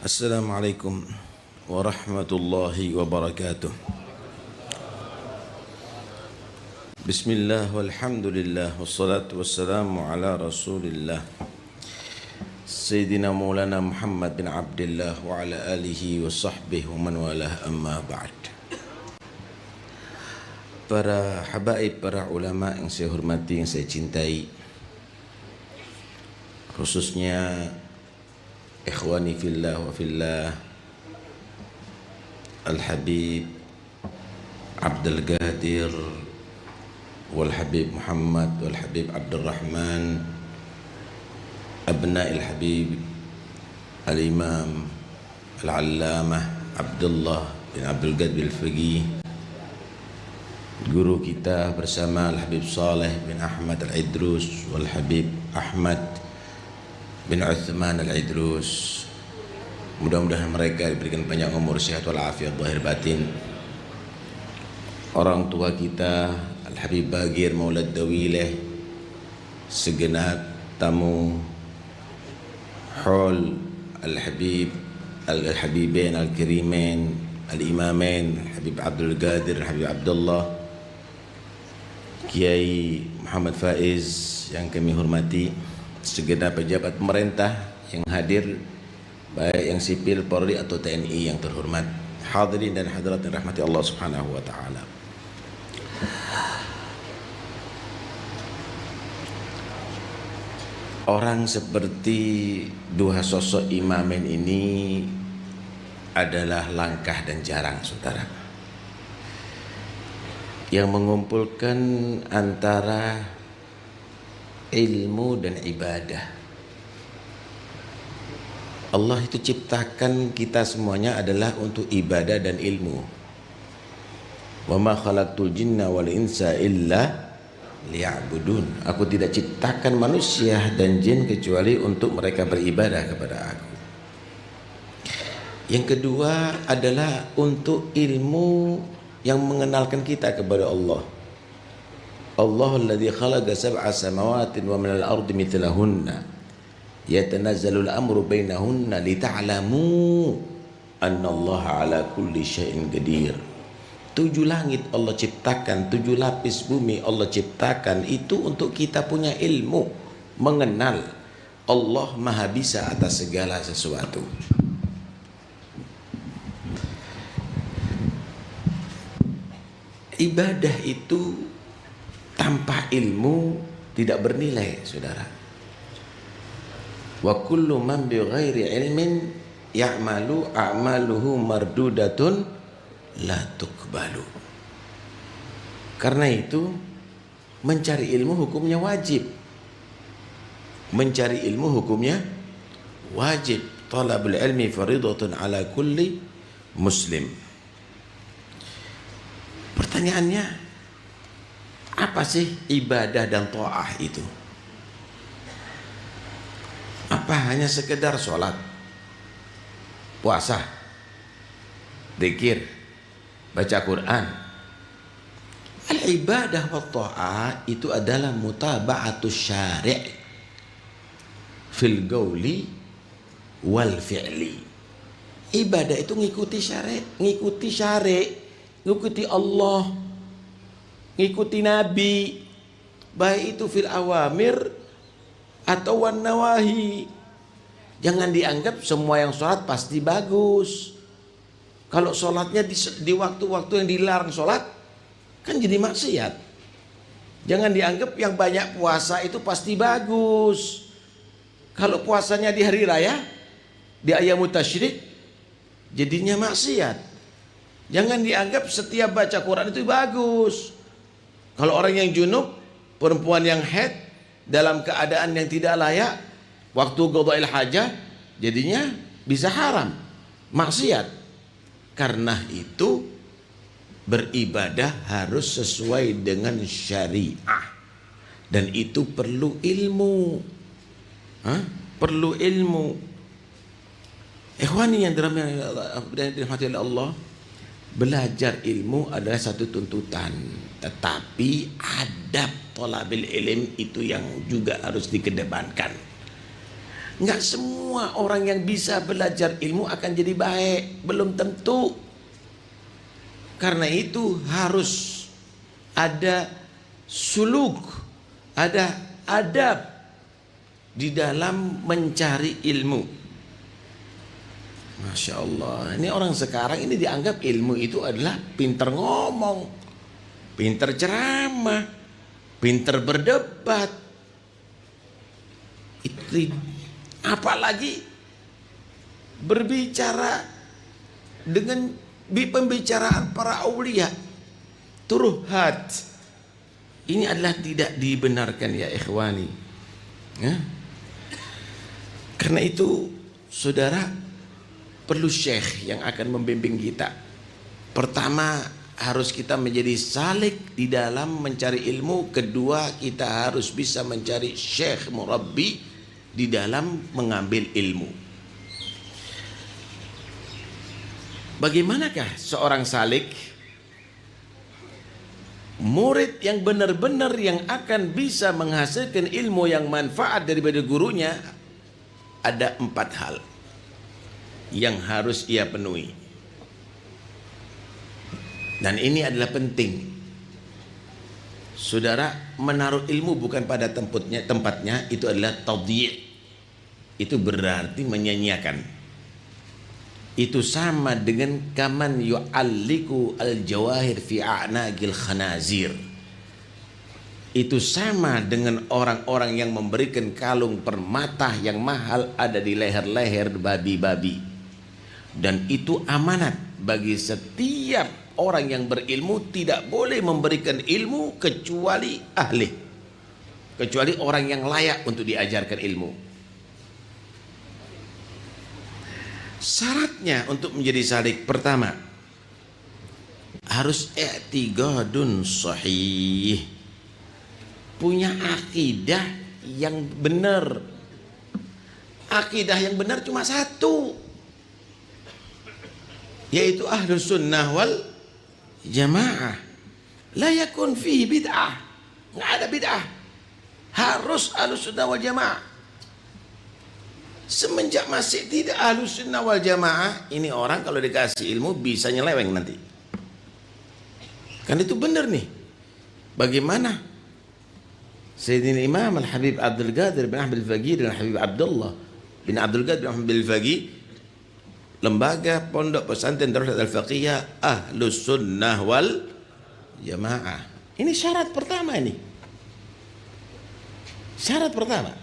Assalamualaikum warahmatullahi wabarakatuh. Bismillah walhamdulillah wassalatu wassalamu ala rasulillah Sayyidina Maulana Muhammad bin Abdullah wa ala alihi wa sahbihi wa man walah, amma ba'd. Para habaib, para ulama yang saya hormati, yang saya cintai, khususnya ikhwani fillah wa fillah Al-Habib Abdul Qadir wal Habib Muhammad wal Habib Abdul Rahman, abna al-Habib Al-Imam Al-Allamah Abdullah bin Abdul Qadir Al-Faqih, guru kita bersama Al-Habib Saleh bin Ahmad Al-Idrus wal Habib Ahmad bin Uthman Al-Idrus. Mudah-mudahan mereka diberikan panjang umur, sehat walafiat zahir batin. Orang tua kita Al-Habib Bagir Maulad Dawileh, segenap tamu Hall Al-Habib Al-Habibain Al-Karimain Al-Imamain Al-Habib Abdul Qadir Al-Habib Abdullah, Kiai Muhammad Faiz yang kami hormati, segenap pejabat pemerintah yang hadir, baik yang sipil, Polri atau TNI yang terhormat, hadirin dan hadirat yang rahmati Allah Subhanahu wa taala. Orang seperti dua sosok imamin ini adalah langkah dan jarang, saudara, yang mengumpulkan antara ilmu dan ibadah. Allah itu ciptakan kita semuanya adalah untuk ibadah dan ilmu. Wa ma khalaqtul jinna wal insa illa liya'budun. Aku tidak ciptakan manusia dan jin kecuali untuk mereka beribadah kepada aku. Yang kedua adalah untuk ilmu yang mengenalkan kita kepada Allah. Allahul ladzi khalaqa sab'a samawatin wa minal ardi mithlahunna yatanazzalu al-amru bainahunna lita'lamu annallaha ala kulli syai'in qadir. 7 langit Allah ciptakan, 7 lapis bumi Allah ciptakan, itu untuk kita punya ilmu, mengenal Allah Maha Bisa atas segala sesuatu. Ibadah itu tanpa ilmu tidak bernilai, saudara. Wa kullu man bi ghairi ilmin ya'malu a'maluhu mardudatun la tuqbalu. Karena itu mencari ilmu hukumnya wajib. Mencari ilmu hukumnya wajib. Talabul ilmi faridatun ala kulli muslim. Pertanyaannya, apa sih ibadah dan ta'ah itu? Apa hanya sekedar sholat, puasa, zikir, baca Quran? Al-ibadah wa ta'ah itu adalah mutaba'atus syari' fil qawli wal fi'li. Ibadah itu ngikuti syari', ngikuti Allah, ngikuti Nabi, baik itu fil awamir atau wan nawahi. Jangan dianggap semua yang sholat pasti bagus. Kalau sholatnya di waktu-waktu yang dilarang sholat, kan jadi maksiat. Jangan dianggap yang banyak puasa itu pasti bagus. Kalau puasanya di hari raya, di ayyamut tasyrik, jadinya maksiat. Jangan dianggap setiap baca Quran itu bagus. Kalau orang yang junub, perempuan yang haid dalam keadaan yang tidak layak, waktu qada'il hajah, jadinya bisa haram, maksiat. Karena itu beribadah harus sesuai dengan syariah, dan itu perlu ilmu. Perlu ilmu. Ikhwani yang dirahmati oleh Allah, belajar ilmu adalah satu tuntutan, tetapi adab thalabil ilm itu yang juga harus dikedepankan. Nggak semua orang yang bisa belajar ilmu akan jadi baik, belum tentu. Karena itu harus ada suluk, ada adab di dalam mencari ilmu. Masya Allah, ini orang sekarang ini dianggap ilmu itu adalah pinter ngomong, pinter ceramah, pinter berdebat. Itu apalagi berbicara dengan pembicaraan para aulia, turuhat. Ini adalah tidak dibenarkan ya ikhwani. Ya? Karena itu saudara perlu syekh yang akan membimbing kita. Pertama harus kita menjadi salik di dalam mencari ilmu. Kedua kita harus bisa mencari syekh murabbi di dalam mengambil ilmu. Bagaimanakah seorang salik? Murid yang benar-benar yang akan bisa menghasilkan ilmu yang manfaat daripada gurunya, ada 4 hal yang harus ia penuhi. Dan ini adalah penting. Saudara, menaruh ilmu bukan pada tempatnya itu adalah tadyi'. Itu berarti menyanyiakan. Itu sama dengan kaman yu'alliku al-jawahir fi a'naqil khanazir. Itu sama dengan orang-orang yang memberikan kalung permata yang mahal ada di leher-leher babi-babi. Dan itu amanat bagi setiap orang yang berilmu, tidak boleh memberikan ilmu kecuali ahli, kecuali orang yang layak untuk diajarkan ilmu. Syaratnya untuk menjadi salik, pertama harus i'tiqadun sahih, punya akidah yang benar. Akidah yang benar cuma satu, yaitu ahlus sunnah wal jamaah. La yakun fihi bid'ah, nggak ada bid'ah, harus ahlus sunnah wal jamaah. Semenjak masih tidak ahlus sunnah wal jamaah, ini orang kalau dikasih ilmu bisa nyeleweng nanti. Kan itu benar nih. Bagaimana Sayyidina Imam Al-Habib Abdul Qadir bin Ahmad Al-Faqih dan Habib Abdullah bin Abdul Qadir bin Ahmad Al-Faqih, lembaga pondok pesantren Darul Al-Faqihah ahlus sunnah wal jamaah. Ini syarat pertama ini. Syarat pertama.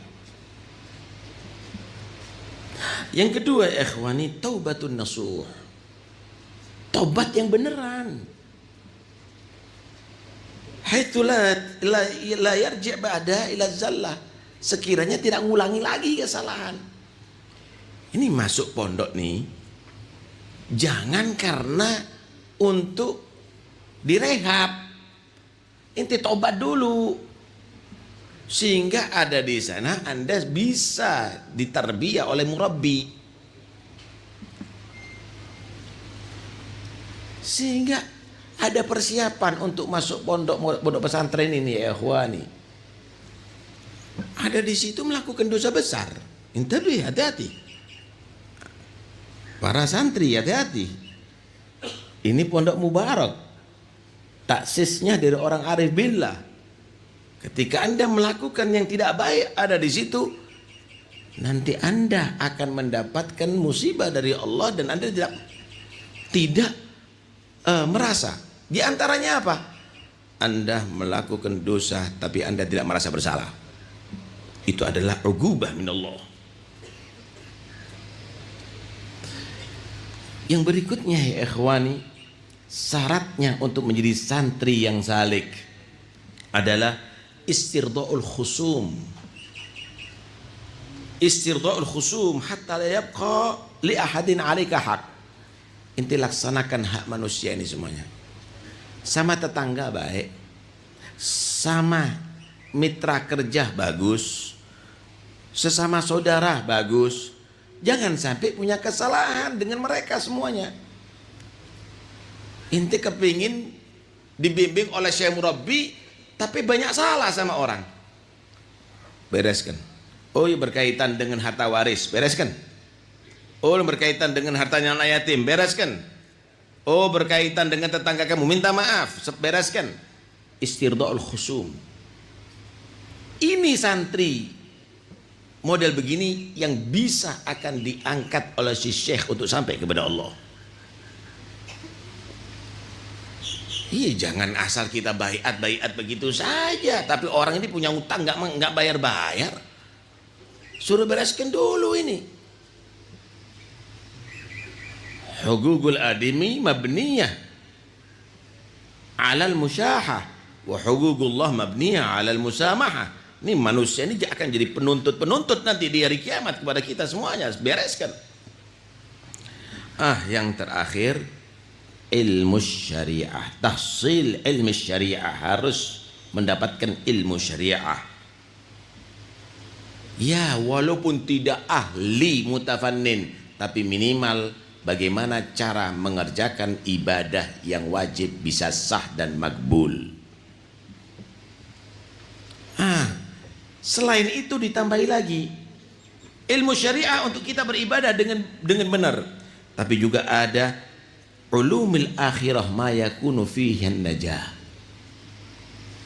Yang kedua, ikhwani, taubatun nasuh. Taubat yang beneran. Haitsu la yarji' ba'da ila zallah. Sekiranya tidak ngulangi lagi kesalahan. Ini masuk pondok nih, jangan karena untuk direhab. Inti tobat dulu. Sehingga ada di sana Anda bisa ditarbiyah oleh murabbi. Sehingga ada persiapan untuk masuk pondok pesantren ini ya ikhwani. Ada di situ melakukan dosa besar. Intabi, hati-hati. Para santri hati-hati. Ini pondok mubarak. Taksisnya dari orang arif billah. Ketika Anda melakukan yang tidak baik ada di situ, nanti Anda akan mendapatkan musibah dari Allah dan Anda tidak merasa. Di antaranya apa? Anda melakukan dosa tapi Anda tidak merasa bersalah. Itu adalah ugubah minallah. Yang berikutnya ya ikhwani, syaratnya untuk menjadi santri yang salik adalah istirdaul khusum. Istirdaul khusum hatta la yabqa li ahadin 'alaika haq. Inti laksanakan hak manusia ini semuanya. Sama tetangga baik, sama mitra kerja bagus, sesama saudara bagus. Jangan sampai punya kesalahan dengan mereka semuanya. Inti kepingin dibimbing oleh syekh murabbi tapi banyak salah sama orang. Bereskan. Oh, berkaitan dengan harta waris, bereskan. Oh, berkaitan dengan hartanya anak yatim, bereskan. Oh, berkaitan dengan tetangga kamu, minta maaf, bereskan. Istirdaul khusum. Ini santri model begini yang bisa akan diangkat oleh si syekh untuk sampai kepada Allah. Iya, jangan asal kita baiat begitu saja. Tapi orang ini punya utang nggak bayar. Suruh bereskan dulu ini. Hugugul adimi mabniyah alal musyahah wa hugugullah mabniyah alal musamahah. Ini manusia ini akan jadi penuntut nanti di hari kiamat kepada kita semuanya. Bereskan. Yang terakhir, ilmu syariah. Tahsil ilmu syariah, harus mendapatkan ilmu syariah. Ya, walaupun tidak ahli mutafannin, tapi minimal bagaimana cara mengerjakan ibadah yang wajib bisa sah dan makbul. Selain itu ditambahi lagi ilmu syariah untuk kita beribadah dengan benar. Tapi juga ada ulumil akhirah ma yakunu fihi najah.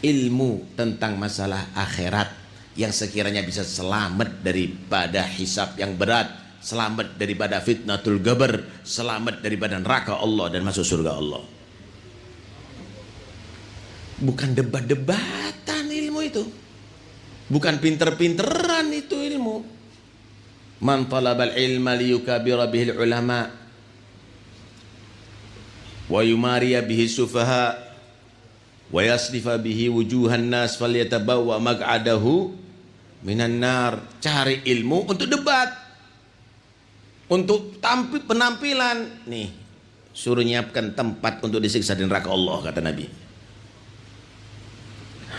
Ilmu tentang masalah akhirat yang sekiranya bisa selamat daripada hisab yang berat, selamat daripada fitnatul gabar, selamat daripada neraka Allah dan masuk surga Allah. Bukan debat-debatan ilmu itu. Bukan pinter-pinteran itu ilmu. Man talabal ilma liyukabira bihil ulama wa yumariya bihi sufaha wa yaslifa bihi wujuhan nas falyatabawwa maq'adahu minan nar. Cari ilmu untuk debat, untuk penampilan. Nih, suruh nyiapkan tempat untuk disiksa di neraka Allah, kata Nabi.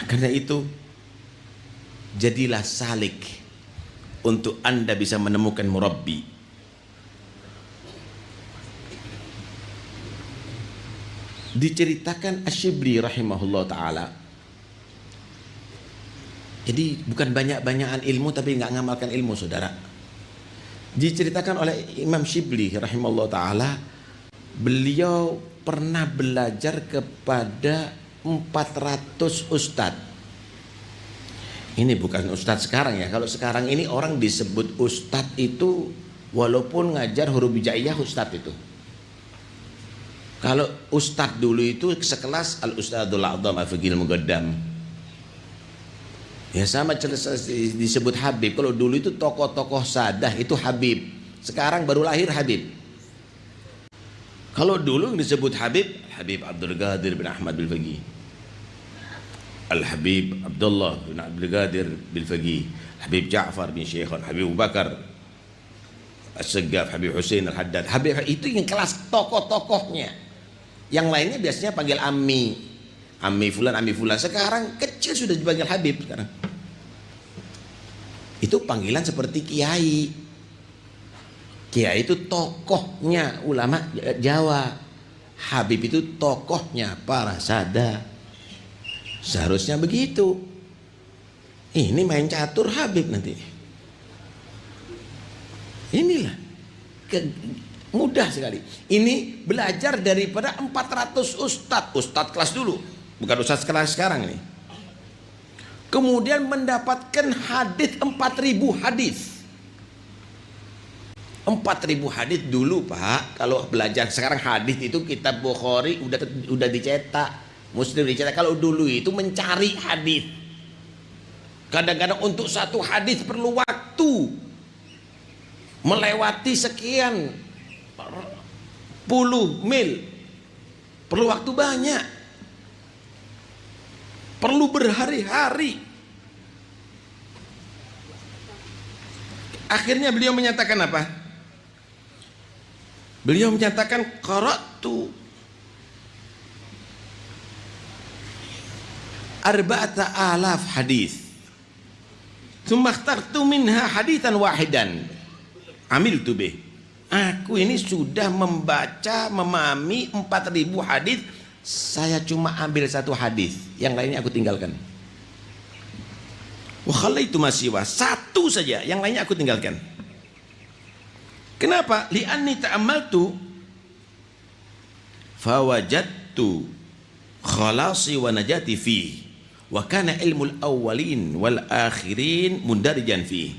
Karena itu, jadilah salik untuk Anda bisa menemukan murabbi. Diceritakan Asy-Syibli rahimahullah ta'ala. Jadi bukan banyak-banyakan ilmu tapi nggak ngamalkan ilmu, saudara. Diceritakan oleh Imam Syibli rahimahullah ta'ala, beliau pernah belajar kepada 400 ustadz. Ini bukan ustadz sekarang ya. Kalau sekarang ini orang disebut ustadz itu walaupun ngajar huruf hijaiyah ustadz itu. Kalau ustadz dulu itu sekelas al-ustadzul a'zam al-fiqhil muqaddam. Ya sama disebut Habib. Kalau dulu itu tokoh-tokoh sadah itu Habib. Sekarang baru lahir Habib. Kalau dulu yang disebut Habib, Habib Abdul Qadir bin Ahmad Bil-Faqih, Al-Habib Abdullah bin Abdul Qadir Bil-Faqih, Habib Ja'far bin Syekhan, Habib Abu Bakar As-Saggaf, Habib Hussein Al-Haddad. Habib itu yang kelas tokoh-tokohnya. Yang lainnya biasanya panggil Ammi, Ammi Fulan. Sekarang kecil sudah dipanggil Habib sekarang. Itu panggilan seperti Kiai. Kiai itu tokohnya ulama Jawa. Habib itu tokohnya para sada. Seharusnya begitu. Ini main catur Habib nanti. Inilah mudah sekali. Ini belajar daripada 400 ustadz kelas dulu, bukan ustadz kelas sekarang ini. Kemudian mendapatkan hadis 4.000 hadis. 4.000 hadis dulu, Pak. Kalau belajar sekarang hadis itu kitab Bukhari udah dicetak. Muslim dicetak. Kalau dulu itu mencari hadis. Kadang-kadang untuk satu hadis perlu waktu melewati sekian puluh mil. Perlu waktu banyak. Perlu berhari-hari. Akhirnya beliau menyatakan apa? Beliau menyatakan qara'tu arba'ata alaf hadis. Tsumma ikhtartu minha haditsan wahidan. Amiltu bih. Aku ini sudah memahami 4.000 hadis, saya cuma ambil satu hadis, yang lainnya aku tinggalkan. Wa khallaitu ma siwa, satu saja, yang lainnya aku tinggalkan. Kenapa? Li'anni ta'ammaltu fawajadtu khalasi wa najati fi wa kana ilmul awwalin wal akhirin mundarijan fi.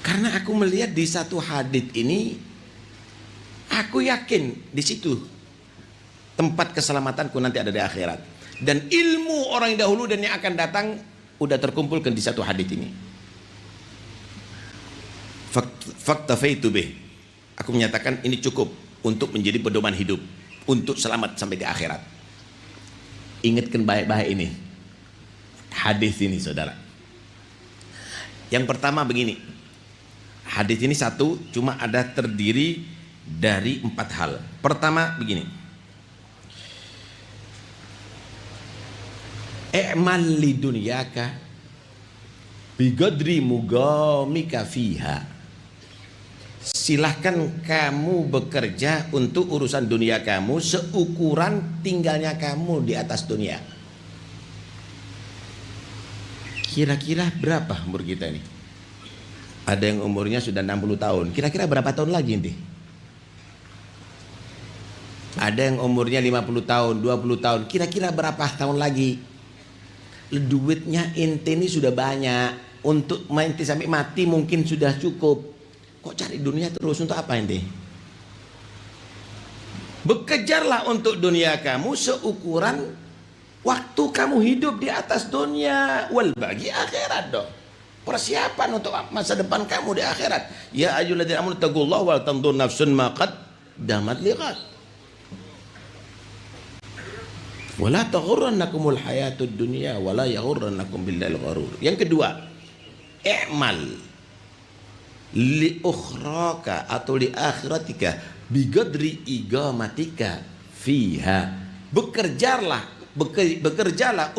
Karena aku melihat di satu hadits ini, aku yakin di situ tempat keselamatanku nanti ada di akhirat. Dan ilmu orang yang dahulu dan yang akan datang udah terkumpulkan di satu hadits ini. Faktafaitu bih. Aku menyatakan ini cukup untuk menjadi pedoman hidup, untuk selamat sampai di akhirat. Ingatkan baik-baik ini, hadis ini saudara. Yang pertama begini, hadis ini satu, cuma ada terdiri dari 4 hal. Pertama begini, i'mal li dunyaka biqadri mugamika fiha. Silahkan kamu bekerja untuk urusan dunia kamu seukuran tinggalnya kamu di atas dunia. Kira-kira berapa umur kita ini? Ada yang umurnya sudah 60 tahun. Kira-kira berapa tahun lagi nanti? Ada yang umurnya 50 tahun, 20 tahun. Kira-kira berapa tahun lagi? Duitnya ente ini sudah banyak. Untuk ente sampai mati mungkin sudah cukup. Kok cari dunia terus, untuk apa ente? Bekerjalah untuk dunia kamu seukuran waktu kamu hidup di atas dunia. Wal bagi akhirat dong. Persiapan untuk masa depan kamu di akhirat. Ya ayyuhalladzina amanu taqullaha wal tanzur nafsun ma qaddamat lighad. Wala taghurrannakumul hayatud dunya wala yaghurrannakum billahil gharur. Yang kedua, i'mal li ukhraka atau li akhiratika biqadri igamatika fiha. Bekerjalah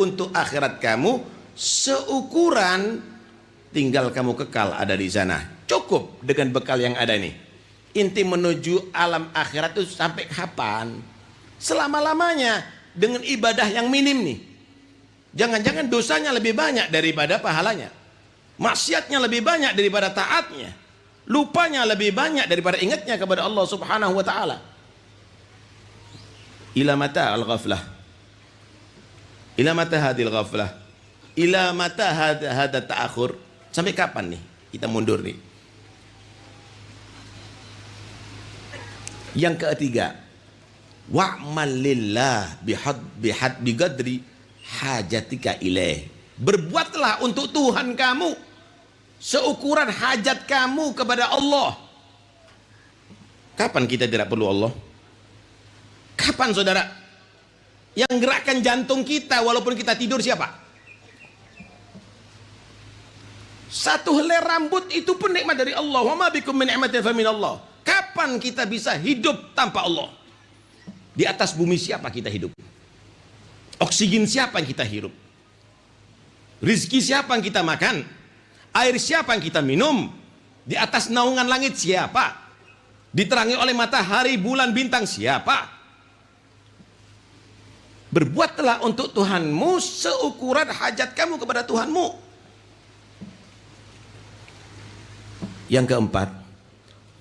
untuk akhirat kamu seukuran tinggal kamu kekal ada di sana. Cukup dengan bekal yang ada ini. Inti menuju alam akhirat itu sampai kapan? Selama-lamanya dengan ibadah yang minim nih. Jangan-jangan dosanya lebih banyak daripada pahalanya. Maksiatnya lebih banyak daripada taatnya. Lupanya lebih banyak daripada ingatnya kepada Allah Subhanahu wa taala. Ila mata al-ghaflah? Ila mata hadil ghaflah? Ila mata hada ta'akhur? Sampai kapan nih kita mundur nih? Yang ketiga, wa'mal lillah biqadri hajatika ilaih. Berbuatlah untuk Tuhan kamu seukuran hajat kamu kepada Allah. Kapan kita tidak perlu Allah? Kapan saudara? Yang gerakkan jantung kita walaupun kita tidur siapa? Satu helai rambut itu pun nikmat dari Allah. Wa ma bikum min ni'matin fa min Allah. Kapan kita bisa hidup tanpa Allah? Di atas bumi siapa kita hidup? Oksigen siapa yang kita hirup? Rizki siapa yang kita makan? Air siapa yang kita minum? Di atas naungan langit siapa? Diterangi oleh matahari, bulan, bintang siapa? Berbuatlah untuk Tuhanmu seukuran hajat kamu kepada Tuhanmu. Yang keempat,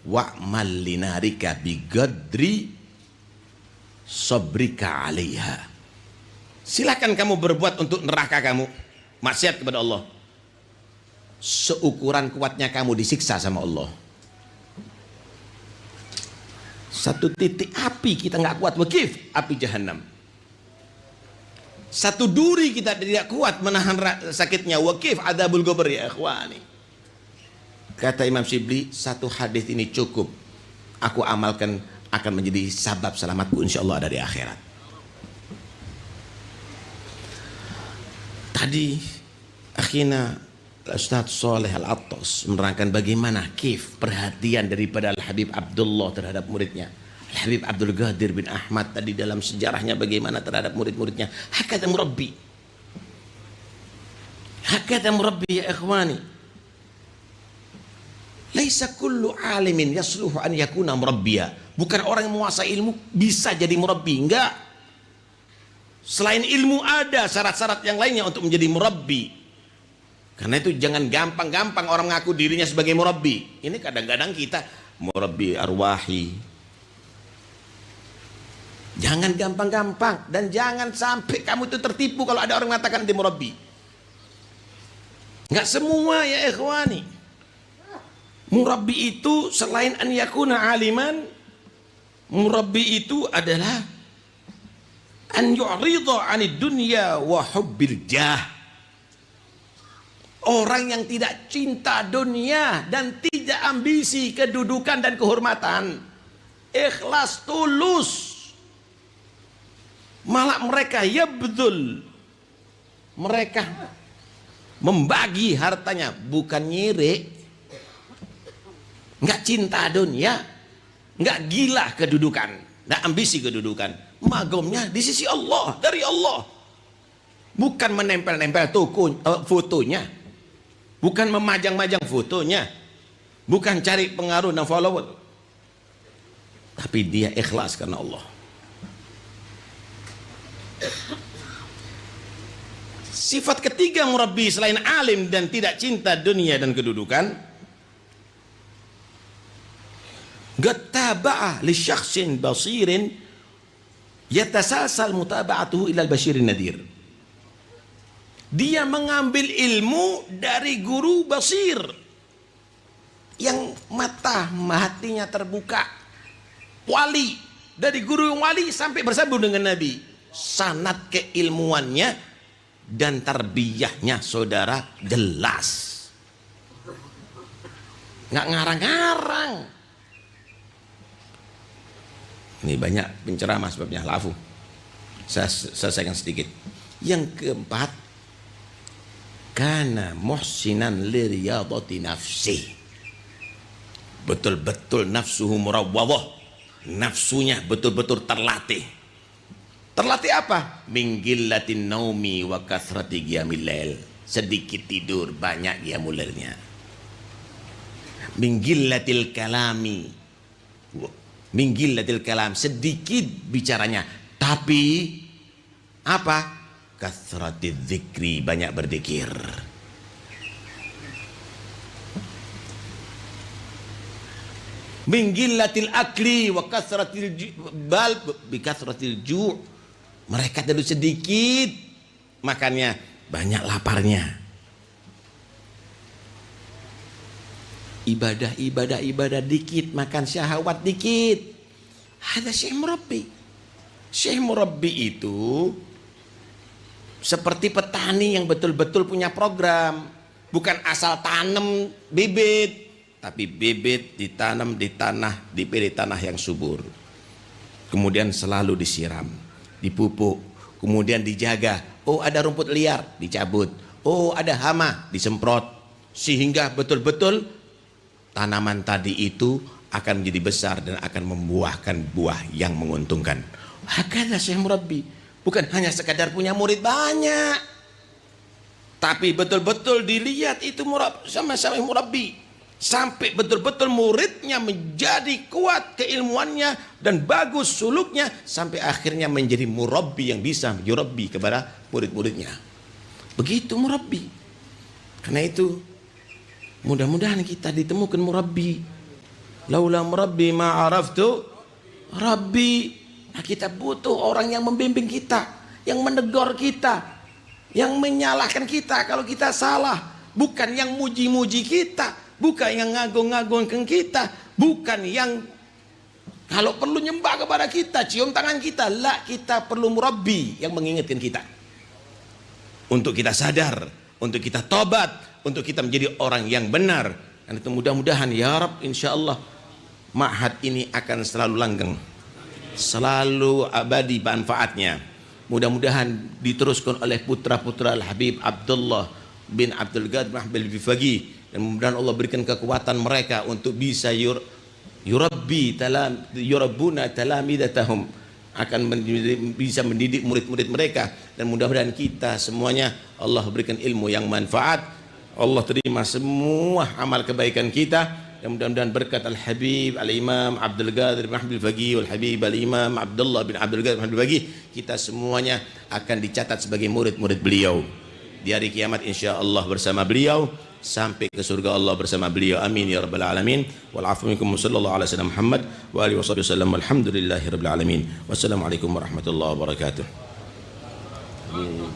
wa'mal linarika biqadri sabrika 'alaiha. Silakan kamu berbuat untuk neraka kamu, maksiat kepada Allah, seukuran kuatnya kamu disiksa sama Allah. Satu titik api kita nggak kuat, wakif api jahanam. Satu duri kita tidak kuat menahan sakitnya, wakif adzabul qabr ya ikhwani. Kata Imam Syibli, satu hadis ini cukup aku amalkan, akan menjadi sabab selamatku insyaallah ada di akhirat. Tadi akhirnya Ustaz Saleh Al-Attas menerangkan bagaimana kif perhatian daripada Al-Habib Abdullah terhadap muridnya. Al-Habib Abdul Qadir bin Ahmad tadi dalam sejarahnya bagaimana terhadap murid-muridnya. Hakadha murabbi. Hakadha murabbi ya ikhwani. Laisa kullu alimin yasluhu an yakuna murabbiya. Bukan orang yang menguasai ilmu bisa jadi murabbi, enggak. Selain ilmu ada syarat-syarat yang lainnya untuk menjadi murabbi. Karena itu jangan gampang-gampang orang mengaku dirinya sebagai murabbi. Ini kadang-kadang kita murabbi arwahi. Jangan gampang-gampang dan jangan sampai kamu itu tertipu kalau ada orang mengatakan dia murabbi. Enggak semua ya ikhwani. Murabbi itu selain an yakuna aliman, murabbi itu adalah an yu'rida 'anid dunya wa hubbil jah. Orang yang tidak cinta dunia dan tidak ambisi kedudukan dan kehormatan, ikhlas tulus, malah mereka ya betul, mereka membagi hartanya, bukan nyirik, nggak cinta dunia, nggak gila kedudukan, nggak ambisi kedudukan. Magomnya di sisi Allah, dari Allah, bukan menempel-nempel fotonya, bukan memajang-majang fotonya, bukan cari pengaruh dan follower, tapi dia ikhlas karena Allah. Sifat ketiga murabbi selain alim dan tidak cinta dunia dan kedudukan, gataba'ah li syakhsin basirin yatasasal mutaba'atuhu ilal basyirin nadir. Dia mengambil ilmu dari guru basir yang hatinya terbuka, wali, dari guru yang wali sampai bersambung dengan Nabi. Sanad keilmuannya dan tarbiyahnya saudara jelas, nggak ngarang-ngarang. Ini banyak penceramah sebabnya lafu. Saya selesaikan sedikit. Yang keempat, kana muhsinan li riyadati nafsi. Betul-betul nafsuhu murawwadah. Nafsunya betul-betul terlatih. Terlatih apa? Min gillatin naumi wa kathrati qiyamil lail. Sedikit tidur, banyak qiyamul lailnya. Min gillatil kalami. Minggilatil kalam, sedikit bicaranya, tapi apa? Kathratidz dzikri, banyak berzikir. Minggilatil akli wa kathratil bal bi kathratil ju'. Mereka terlalu sedikit makannya, banyak laparnya. Ibadah dikit, makan syahwat dikit. Ada syekh murabbi. Syekh murabbi itu seperti petani yang betul-betul punya program, bukan asal tanam bibit, tapi bibit ditanam di tanah, dipilih tanah yang subur, kemudian selalu disiram, dipupuk, kemudian dijaga. Oh ada rumput liar, dicabut. Oh ada hama, disemprot, sehingga betul-betul tanaman tadi itu akan menjadi besar dan akan membuahkan buah yang menguntungkan. Hakada syekh murabbi, bukan hanya sekadar punya murid banyak, tapi betul-betul dilihat itu sama-sama murabbi, sampai betul-betul muridnya menjadi kuat keilmuannya dan bagus suluknya, sampai akhirnya menjadi murabbi yang bisa yurabbi kepada murid-muridnya. Begitu murabbi. Karena itu mudah-mudahan kita ditemukan murabbi. Laula murabbi ma araftu rabbi. Nah, kita butuh orang yang membimbing kita, yang menegur kita, yang menyalahkan kita kalau kita salah, bukan yang muji-muji kita, bukan yang ngagung-ngagungkan kita, bukan yang kalau perlu nyembah kepada kita, cium tangan kita. La, kita perlu murabbi yang mengingatkan kita untuk kita sadar, untuk kita tobat, untuk kita menjadi orang yang benar. Dan itu mudah-mudahan ya Rab, insyaallah ma'had ini akan selalu langgeng, selalu abadi manfaatnya. Mudah-mudahan diteruskan oleh putra-putra Al-Habib Abdullah bin Abdul Qadir Mahbil Bifagi, dan mudah-mudahan Allah berikan kekuatan mereka untuk bisa yurabbuna talamidatahum, akan bisa mendidik murid-murid mereka. Dan mudah-mudahan kita semuanya Allah berikan ilmu yang manfaat. Allah terima semua amal kebaikan kita. yang mudah-mudahan berkat Al-Habib Al-Imam Abdul Qadir bin Abdul Faqih wal Habib Al-Imam Abdullah bin Abdul Qadir bin Abdul Faqih, kita semuanya akan dicatat sebagai murid-murid beliau di hari kiamat insyaallah bersama beliau sampai ke surga Allah bersama beliau. Amin ya rabbal alamin. Wal afu minkum sallallahu alaihi wasallam Muhammad wa alihi wasallam. Alhamdulillahi rabbil alamin. Wassalamualaikum warahmatullahi wabarakatuh. Amin.